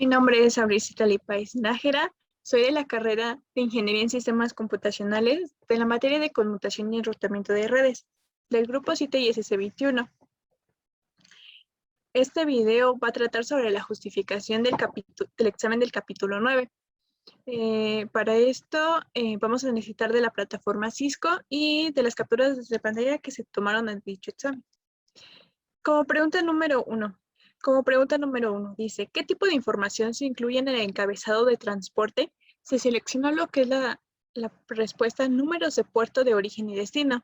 nombre es Abricita Lipais Nájera, soy de la carrera de Ingeniería en Sistemas Computacionales de la materia de conmutación y enrutamiento de redes, del grupo CITE y SC21. Este video va a tratar sobre la justificación del examen del capítulo 9. Para esto vamos a necesitar de la plataforma Cisco y de las capturas de pantalla que se tomaron en dicho examen. Como pregunta número uno, dice, ¿qué tipo de información se incluye en el encabezado de transporte? Se seleccionó lo que es la respuesta números de puerto de origen y destino.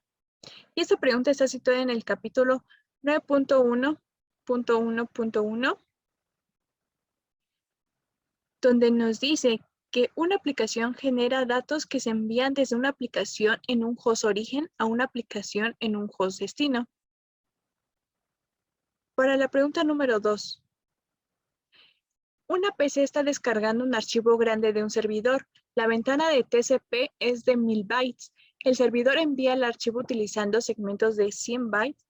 Y esta pregunta está situada en el capítulo 9.1.1.1, donde nos dice que una aplicación genera datos que se envían desde una aplicación en un host origen a una aplicación en un host destino. Para la pregunta número 2. Una PC está descargando un archivo grande de un servidor. La ventana de TCP es de 1000 bytes. El servidor envía el archivo utilizando segmentos de 100 bytes.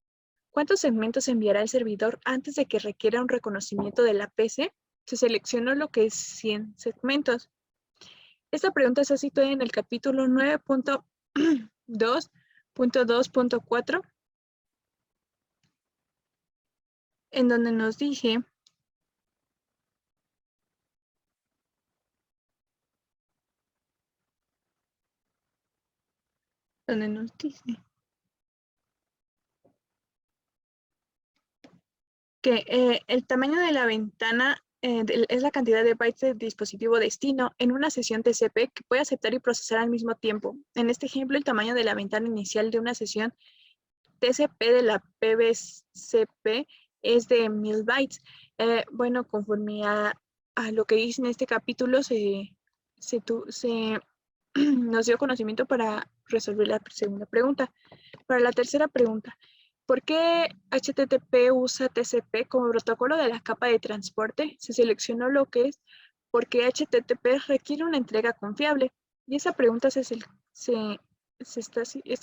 ¿Cuántos segmentos enviará el servidor antes de que requiera un reconocimiento de la PC? Se seleccionó lo que es 100 segmentos. Esta pregunta está situada en el capítulo 9.2.2.4, en donde nos dice que el tamaño de la ventana es la cantidad de bytes del dispositivo destino en una sesión TCP que puede aceptar y procesar al mismo tiempo. En este ejemplo, el tamaño de la ventana inicial de una sesión TCP de la PBCP es de 1000 bytes. Bueno, conforme a lo que dice en este capítulo, nos dio conocimiento para resolver la segunda pregunta. Para la tercera pregunta, ¿por qué HTTP usa TCP como protocolo de la capa de transporte? Se seleccionó lo que es porque HTTP requiere una entrega confiable. Y esa pregunta está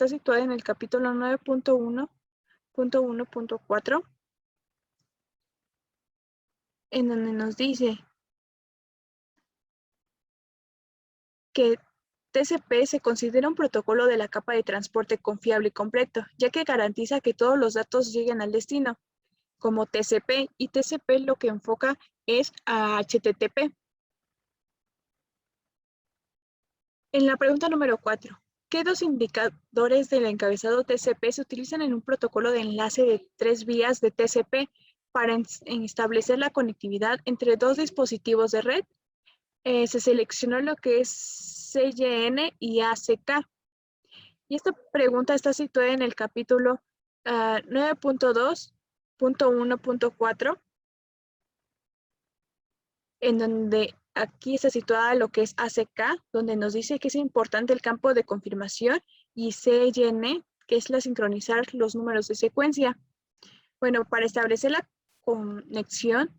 situada en el capítulo 9.1.1.4, en donde nos dice que TCP se considera un protocolo de la capa de transporte confiable y completo, ya que garantiza que todos los datos lleguen al destino, como TCP, y TCP lo que enfoca es a HTTP. En la pregunta número 4, ¿qué dos indicadores del encabezado TCP se utilizan en un protocolo de enlace de 3 vías de TCP para establecer la conectividad entre dos dispositivos de red? Se seleccionó lo que es CYN y ACK. Y esta pregunta está situada en el capítulo 9.2.1.4, en donde aquí está situada lo que es ACK, donde nos dice que es importante el campo de confirmación, y CYN, que es la sincronizar los números de secuencia. Bueno, para establecer la conexión,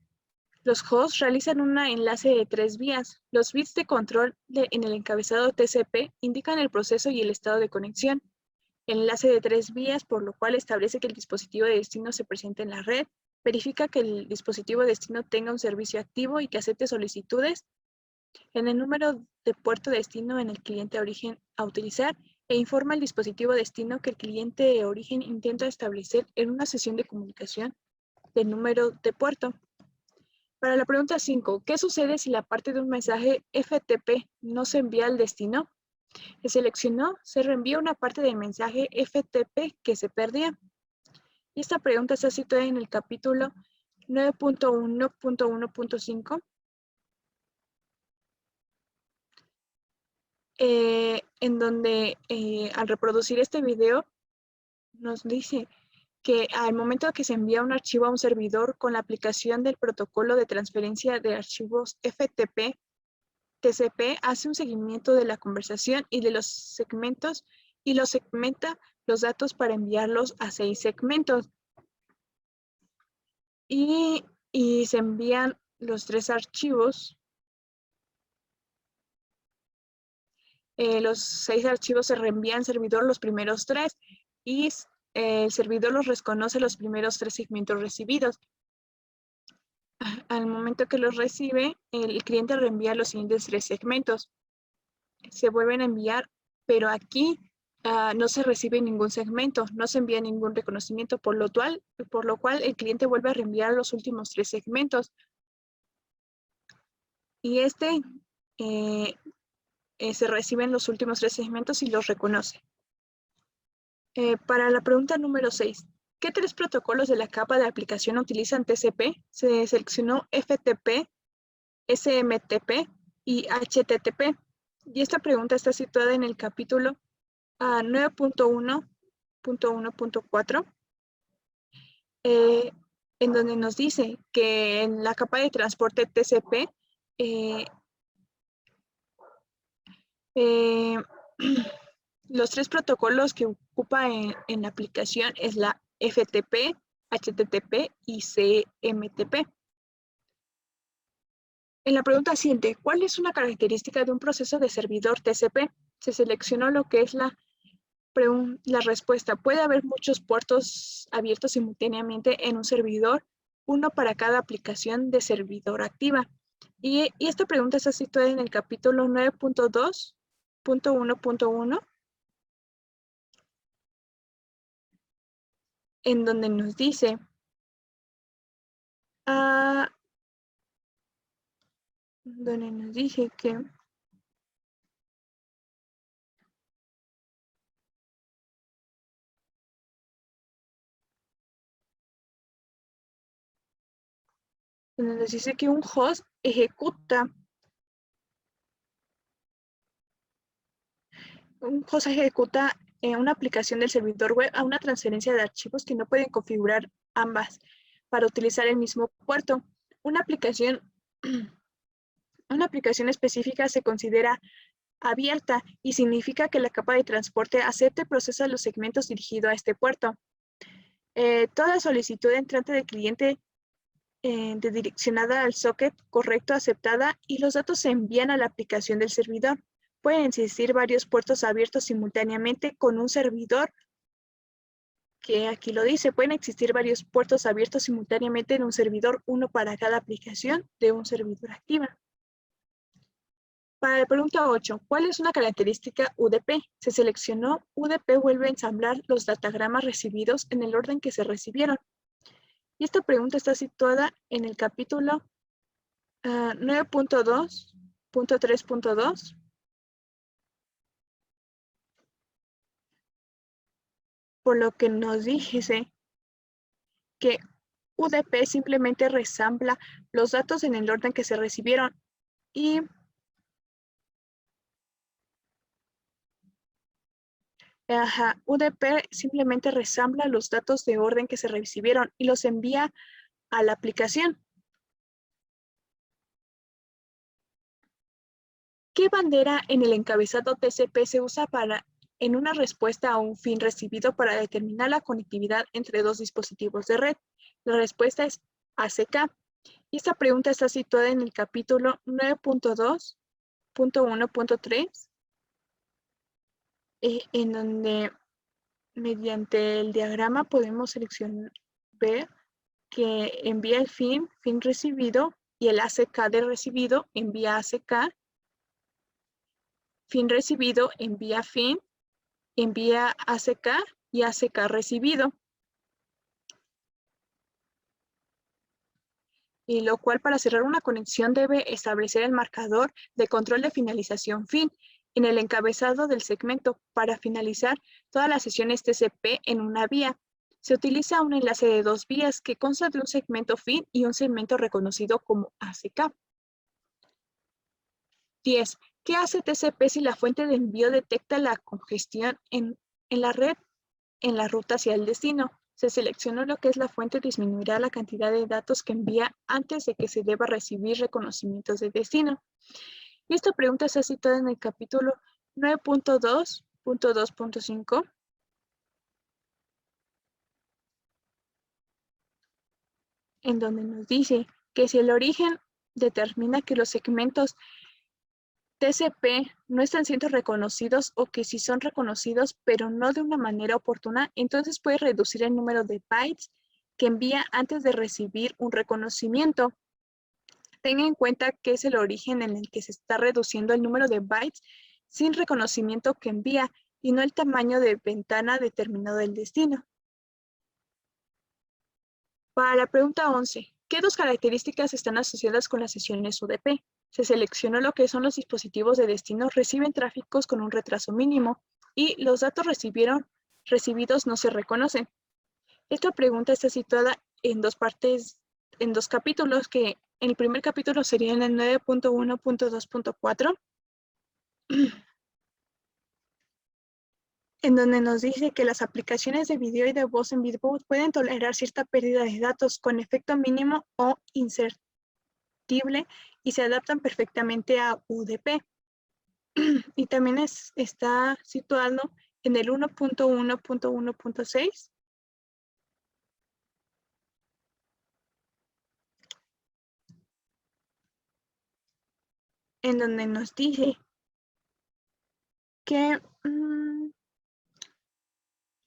los hosts realizan un enlace de 3 vías. Los bits de control en el encabezado TCP indican el proceso y el estado de conexión. El enlace de 3 vías, por lo cual establece que el dispositivo de destino se presente en la red, verifica que el dispositivo de destino tenga un servicio activo y que acepte solicitudes en el número de puerto destino en el cliente origen a utilizar, e informa al dispositivo destino que el cliente de origen intenta establecer en una sesión de comunicación del número de puerto. Para la pregunta 5, ¿qué sucede si la parte de un mensaje FTP no se envía al destino? Se seleccionó, se reenvía una parte del mensaje FTP que se perdía. Y esta pregunta está situada en el capítulo 9.1.1.5, en donde al reproducir este video nos dice que al momento que se envía un archivo a un servidor con la aplicación del protocolo de transferencia de archivos FTP, TCP hace un seguimiento de la conversación y de los segmentos y los segmenta los datos para enviarlos a 6 segmentos. Y se envían los 3 archivos. Los 6 archivos se reenvían al servidor los primeros 3 y el servidor los reconoce los primeros 3 segmentos recibidos. Al momento que los recibe, el cliente reenvía los siguientes 3 segmentos. Se vuelven a enviar, pero aquí no se recibe ningún segmento, no se envía ningún reconocimiento, por lo cual el cliente vuelve a reenviar los últimos 3 segmentos. Y se reciben los últimos 3 segmentos y los reconoce. Para la pregunta número 6, ¿qué 3 protocolos de la capa de aplicación utilizan TCP? Se seleccionó FTP, SMTP y HTTP. Y esta pregunta está situada en el capítulo 9.1.1.4, en donde nos dice que en la capa de transporte TCP, los 3 protocolos que ocupa en la aplicación es la FTP, HTTP y CMTP. En la pregunta siguiente, ¿cuál es una característica de un proceso de servidor TCP? Se seleccionó lo que es la respuesta. Puede haber muchos puertos abiertos simultáneamente en un servidor, uno para cada aplicación de servidor activa. Y esta pregunta está situada en el capítulo 9.2.1.1, en donde nos dice que un host ejecuta una aplicación del servidor web a una transferencia de archivos que no pueden configurar ambas para utilizar el mismo puerto. Una aplicación específica se considera abierta y significa que la capa de transporte acepta y procesa los segmentos dirigidos a este puerto. Toda solicitud entrante del cliente direccionada al socket correcto aceptada y los datos se envían a la aplicación del servidor. Pueden existir varios puertos abiertos simultáneamente con un servidor, que aquí lo dice, pueden existir varios puertos abiertos simultáneamente en un servidor, uno para cada aplicación de un servidor activa. Para la pregunta 8, ¿cuál es una característica UDP? Se seleccionó UDP vuelve a ensamblar los datagramas recibidos en el orden que se recibieron. Y esta pregunta está situada en el capítulo 9.2.3.2. Por lo que nos dice que UDP simplemente resambla los datos en el orden que se recibieron y UDP simplemente resambla los datos de orden que se recibieron y los envía a la aplicación. ¿Qué bandera en el encabezado TCP se usa en una respuesta a un fin recibido para determinar la conectividad entre dos dispositivos de red? La respuesta es ACK. Y esta pregunta está situada en el capítulo 9.2.1.3, en donde mediante el diagrama podemos ver que envía el fin recibido, y el ACK de recibido envía ACK, fin recibido envía ACK y ACK recibido. Y lo cual, para cerrar una conexión, debe establecer el marcador de control de finalización fin en el encabezado del segmento para finalizar todas las sesiones TCP en una vía. Se utiliza un enlace de 2 vías que consta de un segmento fin y un segmento reconocido como ACK. 10. ¿Qué hace TCP si la fuente de envío detecta la congestión en la red en la ruta hacia el destino? Se seleccionó lo que es la fuente, disminuirá la cantidad de datos que envía antes de que se deba recibir reconocimientos de destino. Y esta pregunta está citada en el capítulo 9.2.2.5. En donde nos dice que si el origen determina que los segmentos TCP no están siendo reconocidos, o que si son reconocidos pero no de una manera oportuna, entonces puede reducir el número de bytes que envía antes de recibir un reconocimiento. Tenga en cuenta que es el origen en el que se está reduciendo el número de bytes sin reconocimiento que envía y no el tamaño de ventana determinado del destino. Para la pregunta 11, ¿qué dos características están asociadas con las sesiones UDP? Se seleccionó lo que son los dispositivos de destino reciben tráficos con un retraso mínimo y los datos recibidos no se reconocen. Esta pregunta está situada en dos partes, en dos capítulos, que en el primer capítulo sería en el 9.1.2.4, en donde nos dice que las aplicaciones de video y de voz en vivo pueden tolerar cierta pérdida de datos con efecto mínimo o insertible y se adaptan perfectamente a UDP. Y también está situado en el 1.1.1.6, en donde nos dice que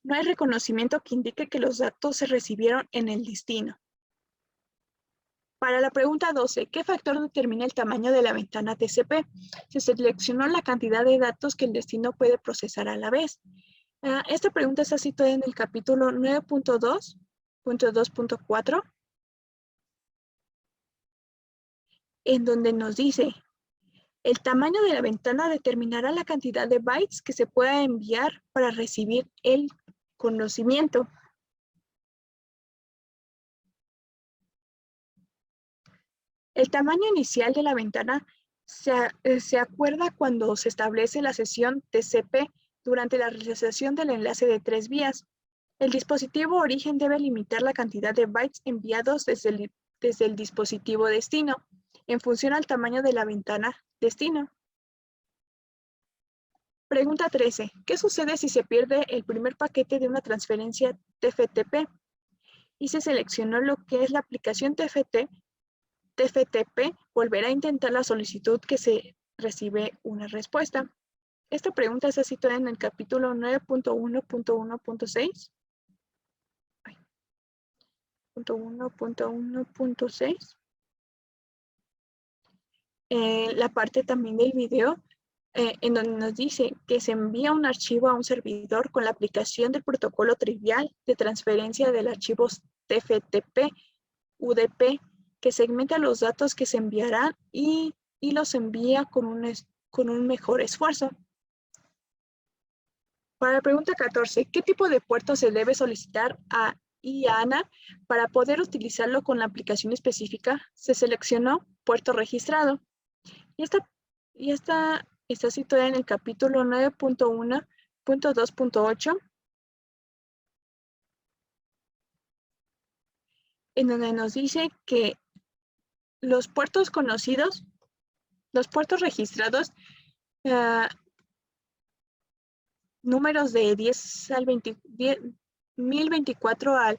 no hay reconocimiento que indique que los datos se recibieron en el destino. Para la pregunta 12, ¿qué factor determina el tamaño de la ventana TCP? Se seleccionó la cantidad de datos que el destino puede procesar a la vez. Esta pregunta está situada en el capítulo 9.2.2.4, en donde nos dice, el tamaño de la ventana determinará la cantidad de bytes que se pueda enviar para recibir el conocimiento. El tamaño inicial de la ventana se acuerda cuando se establece la sesión TCP durante la realización del enlace de 3 vías. El dispositivo origen debe limitar la cantidad de bytes enviados desde el dispositivo destino, en función al tamaño de la ventana destino. Pregunta 13. ¿Qué sucede si se pierde el primer paquete de una transferencia TFTP? Y se seleccionó lo que es la aplicación TFTP, volverá a intentar la solicitud que se recibe una respuesta. Esta pregunta está situada en el capítulo 9.1.1.6. 1.1.1.6. La parte también del video, en donde nos dice que se envía un archivo a un servidor con la aplicación del protocolo trivial de transferencia del archivo TFTP UDP, que segmenta los datos que se enviarán y los envía con un mejor esfuerzo. Para la pregunta 14, ¿qué tipo de puerto se debe solicitar a IANA para poder utilizarlo con la aplicación específica? Se seleccionó puerto registrado. Y esta está situada en el capítulo 9.1.2.8, en donde nos dice que los puertos conocidos, los puertos registrados, números de 1024 al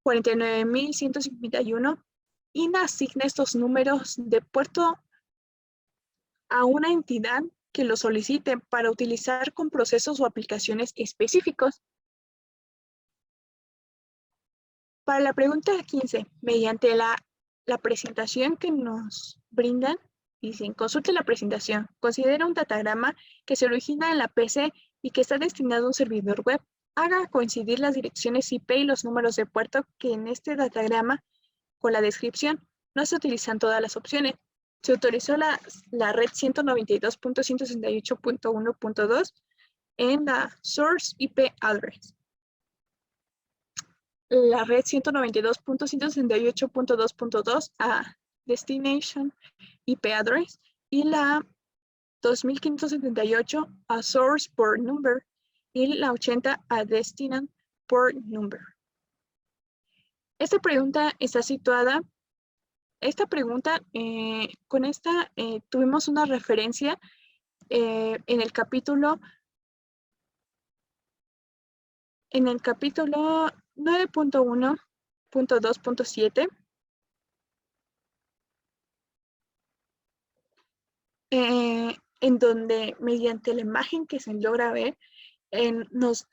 49.151, INA asigna estos números de puerto a una entidad que lo solicite para utilizar con procesos o aplicaciones específicos. Para la pregunta 15, mediante la presentación que nos brindan, dicen, consulte la presentación, considera un datagrama que se origina en la PC y que está destinado a un servidor web. Haga coincidir las direcciones IP y los números de puerto que en este datagrama con la descripción. No se utilizan todas las opciones. Se autorizó la red 192.168.1.2 en la Source IP Address, la red 192.168.2.2 a Destination IP Address y la 2578 a Source Port Number y la 80 a Destination Port Number. Esta pregunta está situada, con esta tuvimos una referencia en el capítulo 9.1.2.7, en donde mediante la imagen que se logra ver, nos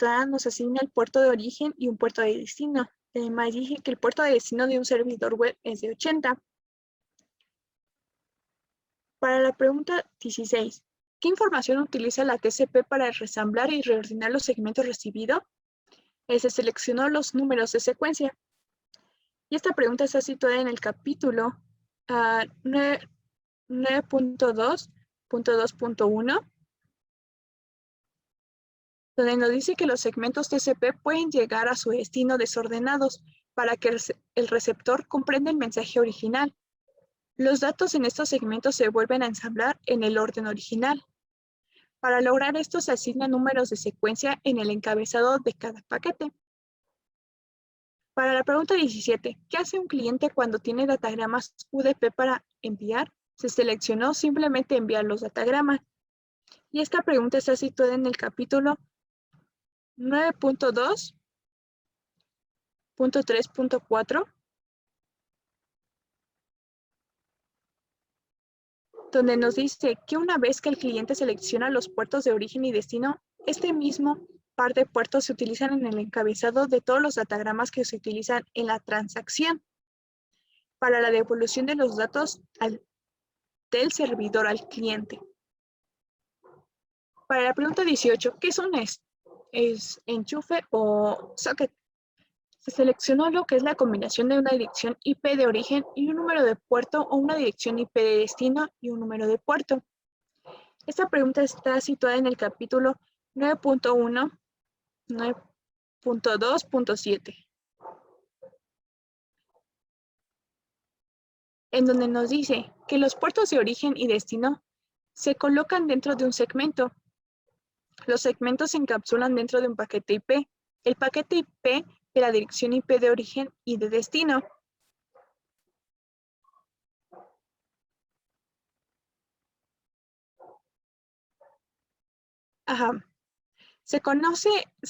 asigna el puerto de origen y un puerto de destino. Además dije que el puerto de destino de un servidor web es de 80. Para la pregunta 16, ¿qué información utiliza la TCP para resamblar y reordenar los segmentos recibidos? Se seleccionó los números de secuencia. Y esta pregunta está situada en el capítulo 9.2.2.1, donde nos dice que los segmentos TCP pueden llegar a su destino desordenados para que el receptor comprenda el mensaje original. Los datos en estos segmentos se vuelven a ensamblar en el orden original. Para lograr esto se asignan números de secuencia en el encabezado de cada paquete. Para la pregunta 17, ¿qué hace un cliente cuando tiene datagramas UDP para enviar? Se seleccionó simplemente enviar los datagramas. Y esta pregunta está situada en el capítulo 9.2.3.4, donde nos dice que una vez que el cliente selecciona los puertos de origen y destino, este mismo par de puertos se utilizan en el encabezado de todos los datagramas que se utilizan en la transacción para la devolución de los datos del servidor al cliente. Para la pregunta 18, ¿qué es un enchufe o socket? Se seleccionó lo que es la combinación de una dirección IP de origen y un número de puerto o una dirección IP de destino y un número de puerto. Esta pregunta está situada en el capítulo 9.1, 9.2.7, en donde nos dice que los puertos de origen y destino se colocan dentro de un segmento. Los segmentos se encapsulan dentro de un paquete IP. El paquete IP de la dirección IP de origen y de destino. Se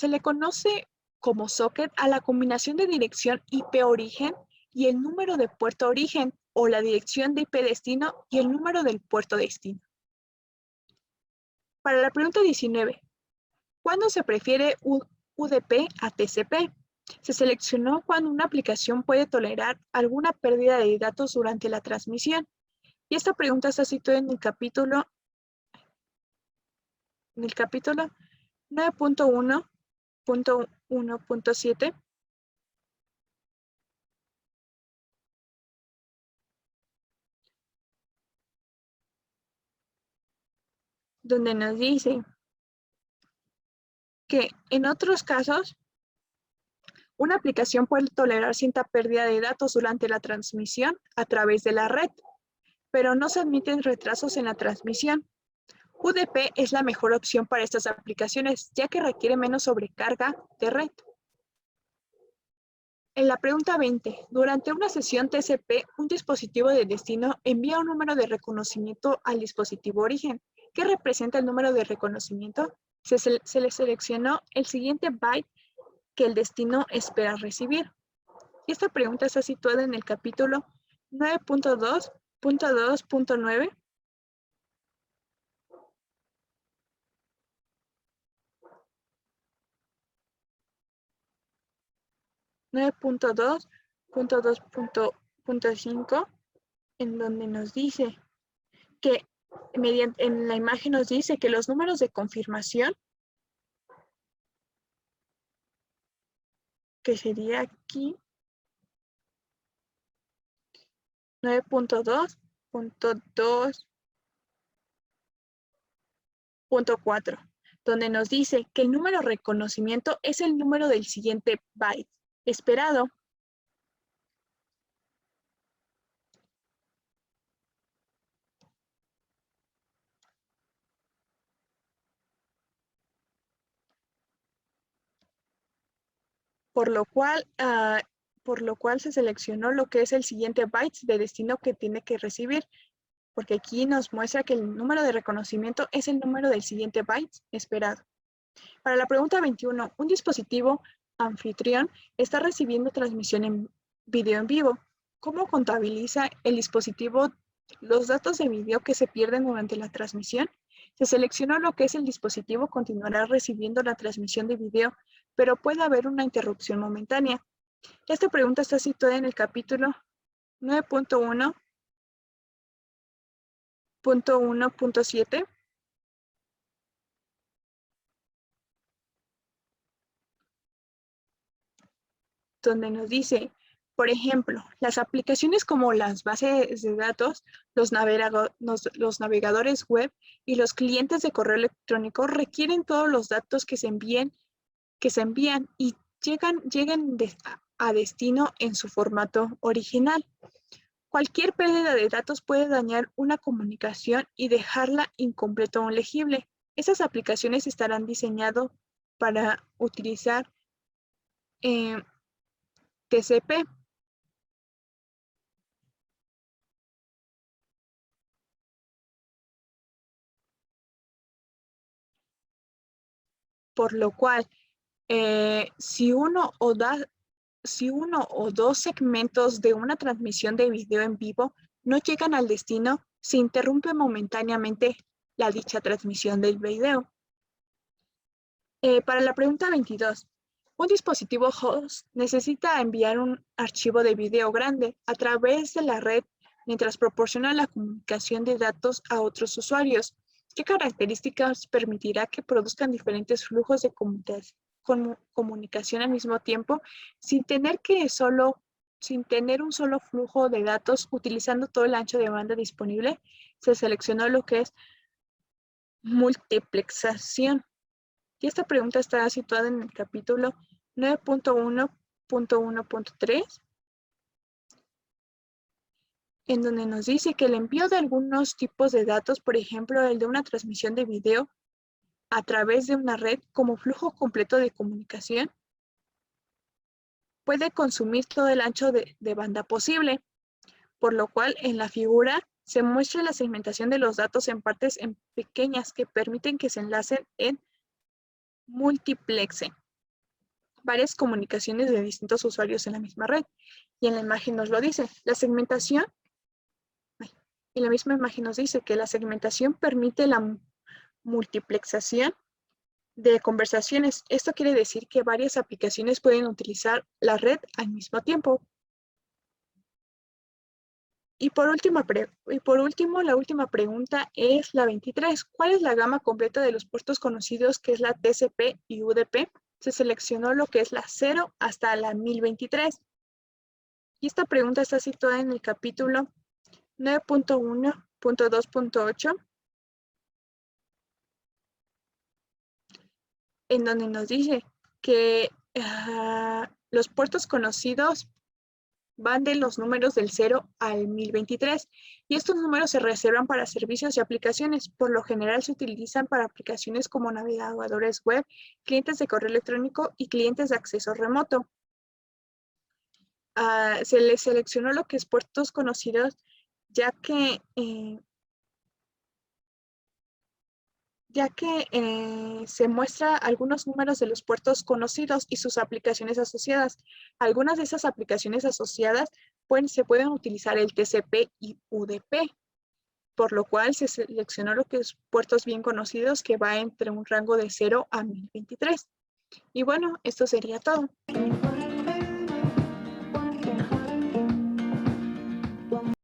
le conoce como socket a la combinación de dirección IP origen y el número de puerto origen, o la dirección de IP destino y el número del puerto destino. Para la pregunta 19, ¿cuándo se prefiere UDP a TCP? Se seleccionó cuando una aplicación puede tolerar alguna pérdida de datos durante la transmisión. Y esta pregunta está situada en el capítulo 9.1.1.7, donde nos dice que en otros casos, una aplicación puede tolerar cierta pérdida de datos durante la transmisión a través de la red, pero no se admiten retrasos en la transmisión. UDP es la mejor opción para estas aplicaciones, ya que requiere menos sobrecarga de red. En la pregunta 20, durante una sesión TCP, un dispositivo de destino envía un número de reconocimiento al dispositivo origen. ¿Qué representa el número de reconocimiento? Se le seleccionó el siguiente byte que el destino espera recibir. Y esta pregunta está situada en el capítulo 9.2.2.9. 9.2.2.5, en donde nos dice que en la imagen nos dice que los números de confirmación, que sería aquí 9.2.2.4, donde nos dice que el número de reconocimiento es el número del siguiente byte esperado. Por lo cual se seleccionó lo que es el siguiente byte de destino que tiene que recibir, porque aquí nos muestra que el número de reconocimiento es el número del siguiente byte esperado. Para la pregunta 21, un dispositivo anfitrión está recibiendo transmisión en video en vivo. ¿Cómo contabiliza el dispositivo los datos de video que se pierden durante la transmisión? Se seleccionó lo que es el dispositivo continuará recibiendo la transmisión de video, pero puede haber una interrupción momentánea. Esta pregunta está situada en el capítulo 9.1 9.1.7, donde nos dice, por ejemplo, las aplicaciones como las bases de datos, los navegadores web y los clientes de correo electrónico requieren todos los datos que se envían y lleguen a destino en su formato original. Cualquier pérdida de datos puede dañar una comunicación y dejarla incompleta o legible. Esas aplicaciones estarán diseñadas para utilizar TCP. Por lo cual, si uno o dos segmentos de una transmisión de video en vivo no llegan al destino, se interrumpe momentáneamente la dicha transmisión del video. Para la pregunta 22, un dispositivo host necesita enviar un archivo de video grande a través de la red mientras proporciona la comunicación de datos a otros usuarios. ¿Qué características permitirá que produzcan diferentes flujos de comunicación al mismo tiempo sin tener un solo flujo de datos utilizando todo el ancho de banda disponible? Se seleccionó lo que es multiplexación. Y esta pregunta está situada en el capítulo 9.1.1.3, en donde nos dice que el envío de algunos tipos de datos, por ejemplo, el de una transmisión de video a través de una red como flujo completo de comunicación, puede consumir todo el ancho de banda posible, por lo cual en la figura se muestra la segmentación de los datos en partes pequeñas que permiten que se enlacen en multiplexen varias comunicaciones de distintos usuarios en la misma red. Y en la imagen nos lo dice. La segmentación, en la misma imagen nos dice que la segmentación permite la multiplexación de conversaciones. Esto quiere decir que varias aplicaciones pueden utilizar la red al mismo tiempo. Y por último, la última pregunta es la 23. ¿Cuál es la gama completa de los puertos conocidos que es la TCP y UDP? Se seleccionó lo que es la 0 hasta la 1023. Y esta pregunta está situada en el capítulo 9.1.2.8, en donde nos dice que los puertos conocidos van de los números del 0 al 1023 y estos números se reservan para servicios y aplicaciones. Por lo general se utilizan para aplicaciones como navegadores web, clientes de correo electrónico y clientes de acceso remoto. Se les seleccionó lo que es puertos conocidos, ya que se muestra algunos números de los puertos conocidos y sus aplicaciones asociadas. Algunas de esas aplicaciones asociadas se pueden utilizar el TCP y UDP, por lo cual se seleccionó lo que es puertos bien conocidos que va entre un rango de 0 a 1023. Y bueno, esto sería todo.